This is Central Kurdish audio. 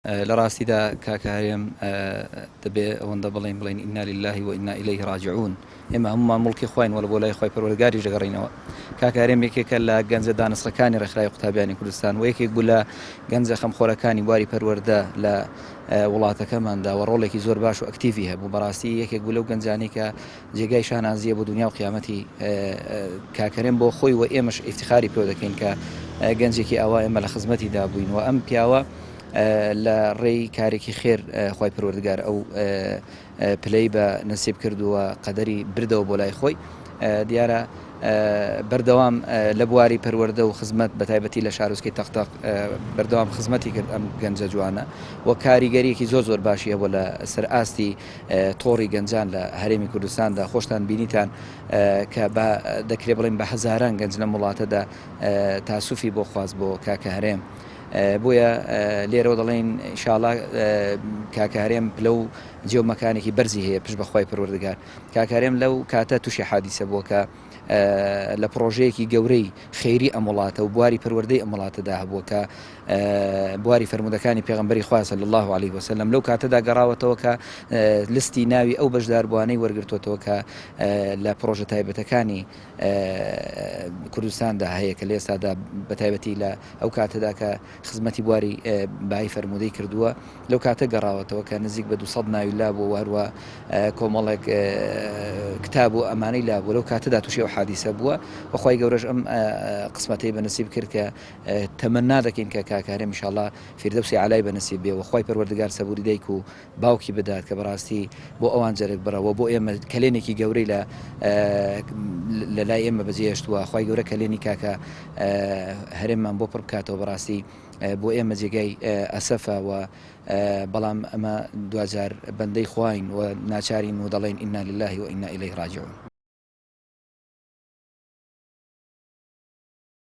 لە ڕاستیدا کاکارێم دەبێ ئەوەندە بڵین ئینا لله وئینا ئیلەیه راجعون. ئێمە هەمومان مڵکی خۆین وەڵە بۆ لای خۆی پەروەردگاری دەگەڕینەوە. کاکارێم یەکێکە لە گەنجە دانسڕەکانی ڕێکخراوی قوتابیانی کوردستان و یەکێک بوو لە گەنجە خەمخۆرەکانی بواری پەروەردە لە وڵاتەکەماندا و ڕۆڵێکی زۆر باش و ئەکتیڤی هەبوو. بەڕاستی یەکێک بوو لەو گەنجانەی کە جێگای شانازیە بۆ دنیا و قیامەتی کاکەرێم بۆ خۆی و ئێمەش ئیفتیخاری پێ دەکەین کە گەنجێکی ئەوە ئێمە لە خزمەتیدا بووین و ئەم پیاوە لە ڕێی کارێکی خێر خی پەروەردگار ئەو پلەی بە نەسیب کردووە قەدەری بردەوە بۆ لای خۆی. دیارە بەردەوام لە بواری پەروەردە و خزمەت بە تایبەتی لە شارۆچکەی تەختەق بەردەوام خزمەتی کرد ئەم گەنجە جوانە و کاریگەریەکی زۆر باشی هەبوو لە سەر ئاستی تۆڕی گەنجان لە هەرێمی کوردستاندا. خۆشتان بینیتان کە دەکرێت بڵین بە هەزاران گەنج لە وڵاتەدا تاسوفی بۆ خواست بۆ کاکە هەرێم. بۆیە لێرەوە دەڵێن ئینشاڵڵا کاکارێم لەو جێومەکانێکی بەرزی هەیە پشت بەخوای پەروەردگار. کاکارێم لەو کاتە تووشی حادیسە بووە کە لە پرۆژەیەکی گەورەی خێری ئەم وڵاتە و بواری پەروەردەی ئەم وڵاتەدا هەبووە کە بواری فەرمودەکانی پێغەمبەری خوا صلی الله علیه وسلم لەو کاتەدا گەڕاوەتەوە کە لستی ناوی ئەو بەشداربوانەی وەرگرتوەوە کە لە پرۆژە تایبەتەکانی کوردستاندا هەیە کە لە ئێستادا بە تایبەتی لە ئەو کاتەدا کە خزمەتی بواری بای فەرمودەی کردووە لەو کاتە گەڕاوەتەوە کە نزیک بە 200 ناوی لابوو وهروە کۆمەڵێک کتاب و ئەمانەی لابوو. لەو کاتەدا تووشی ئەو حادیسە بووە بەخوای گەورەش ئەم قسمەتەی بەنسیب کرد کە تەمەنا دەکەین کە کاکارێم ئینشاڵڵا فیردەوسی عالای بەنسیب بێ و خوای پەروەردگار سەبووری دایک و باوکی بدات کە بەڕاستی بۆ ئەوان جەرگ بڕەوە بۆ ئێمە کلێنێکی گەورەی لە لای ئێمە بەجێهێشتووە. خوای گەورە کلێنی کاکە هەرێممان بۆ پڕ بکاتەوە بەڕاستی بۆ ئێمە جێگای ئەسەفە و بەڵام ئەمە دوجار بەندەی خواین و ناچارین و دەڵێن ئینا لله وئینا ئیلەیه راجعون.